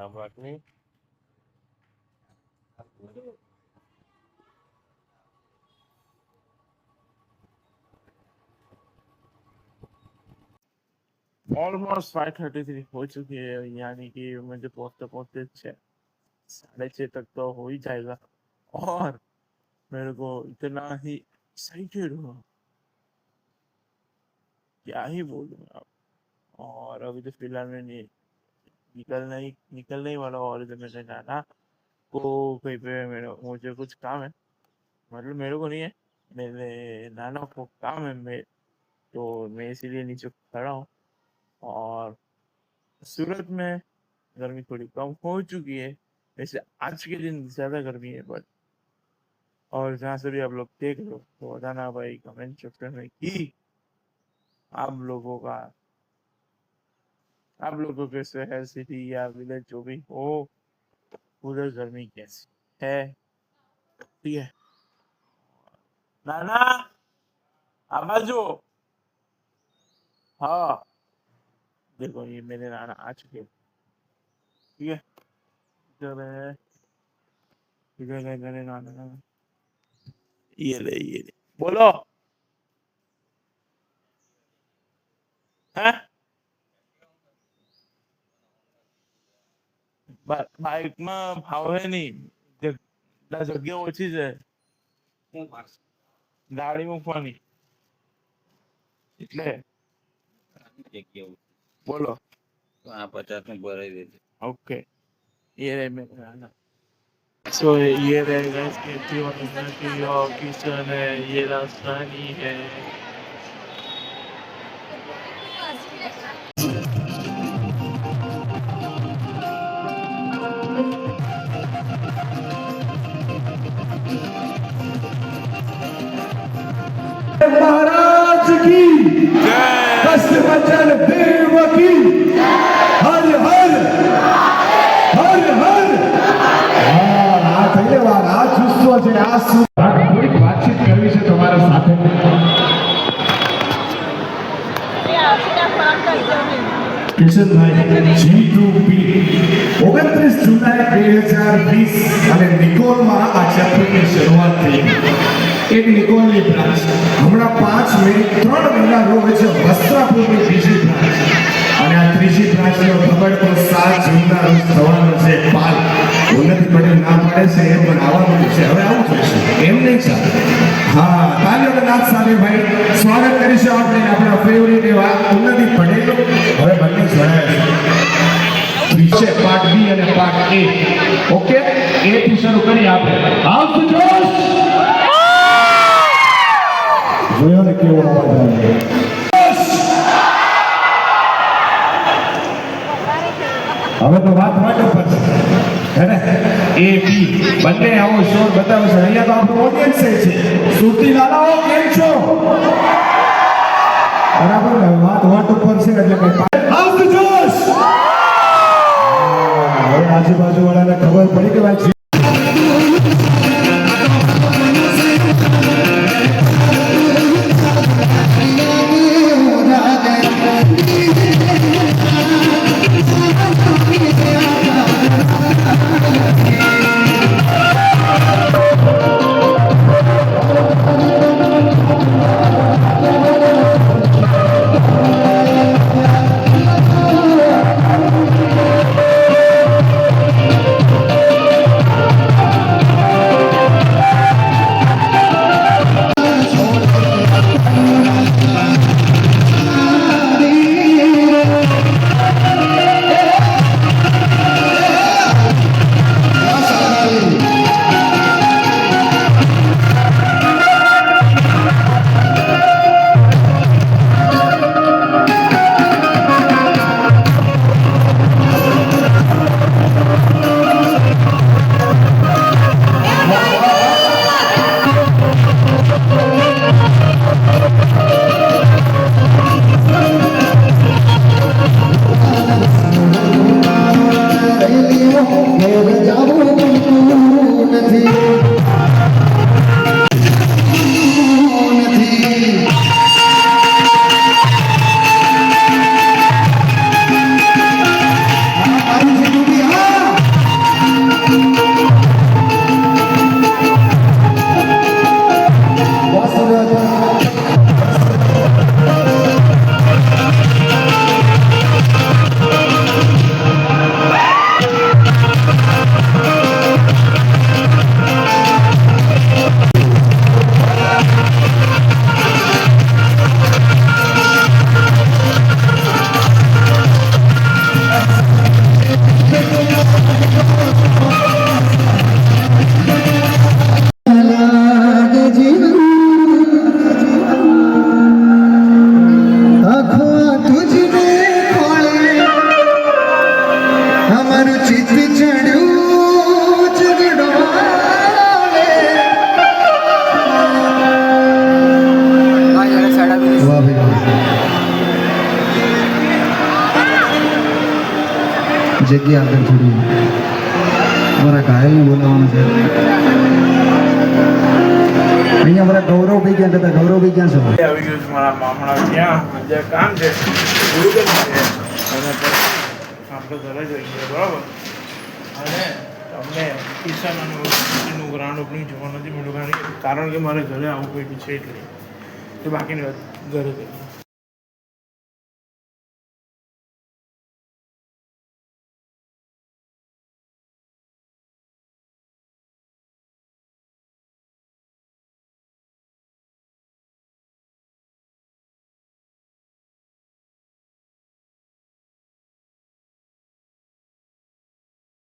बात नहीं। ऑलमोस्ट 5:33 हो चुकी है, यानी कि मुझे पहुंचते पहुंचते 6, 6:30 तक तो हो ही जाएगा। और मेरे को इतना ही एक्साइटेड हूँ, क्या ही बोलूँ आप। और अभी तो फिलहाल में निकलने ही वाला हूँ, और इधर मेरे नाना को कहीं पे मुझे कुछ काम है। मतलब मेरे को नहीं है, मेरे नाना को काम है। तो मैं इसीलिए नीचे खड़ा हूँ। और सूरत में गर्मी थोड़ी कम हो चुकी है, वैसे आज के दिन ज्यादा गर्मी है। बट और जहाँ से भी आप लोग देख लो तो बताना भाई कमेंट सेक्शन में कि आप लोगों का आप लोगों के शहर, सिटी या विलेज जो भी हो, उधर गर्मी कैसी है। ठीक है नाना, आवाजो। हाँ, देखो ये मेरे नाना आ चुके हैं। ठीक है, इधर है, इधर है मेरे नाना। ये ले बोलो है। बाइक में ભાવે નહીં, જગ્યા ઓછી છે ગાડી મૂકવાની, એટલે બોલો। આ 50 નું ભરાઈ દેજે। ओके, ये रहे मेरे नाना। सो ये रहेगा इसके की और किचन है, ये रास्ता नहीं है। महाराज की कष्ट बचन देव की हर हर हर हर। આ થઈને વાર આ ચુસ્તો છે, આ થોડીક વાતચીત કરવી છે તમારા સાથે। કિશનભાઈ G2B 29 જુલાઈ 2020 અને નિકોલમાં આ ચેપ્ટરની શરૂઆત થઈ। એક નિકોલની બ્રાન્ચ હમણાં 5 મે 3 મહિના રોજ વસ્ત્રાપુરની બીજી બ્રાન્ચ, અને આ ત્રીજી બ્રાન્ચનો ખબર તો 7 જૂનના રોજ થવાનો છે। પાલ ઉન્નતિ પટેલ ના પાડે છે એ પણ આવવાનું છે। હવે આવું થશે એમ નહીં ચાલે। હા, તાલીઓના નાદ સાથે ભાઈ સ્વાગત કરીશું આપણે આપણા ફેવરિટ એવા ઉન્નતિ પટેલ। હવે બંને જોડાયા છે, પાર્ટ બી અને પાર્ટ એ। ઓકે, એ થી શરૂ કરી આપણે। આવતું જોશ જોયો ને કેવો અવાજ આવે। હવે તો વાત ઉપર છે હે ને। એ બી બંને આવો શોર બતાવે છે। અહીંયા તો આપણું ઓડિયન્સ છે। સુરતી લાલાઓ કેમ છો? બરાબર ને, વાત ઉપર છે એટલે કઈ આવતું જોશ। હવે આજુબાજુ વાળાને ખબર પડી કે ભાઈ અમારું ચિત્ત ચડ્યું ઝઘડો વાહ ભાઈ જગ્યા આગળ થોડી મારા ઘાયલને બોલાવવાનું છે અહીંયા મારા ગૌરવભાઈ ક્યાં હતા? ગૌરવભાઈ ક્યાં છે? આવી ગયું છે મારા મામણા ત્યાં જે કામ છે પૂરું કરી છે અને પછી આપણે ઘરે જઈએ બરાબર. અને તમને કિશન અને કિશનનું ગ્રાન્ડ ઓપનિંગ જોવા નથી મળ્યું કારણ કે મારે ઘરે આવું કોઈ છે એટલે બાકીની વાત ઘરે કરીએ.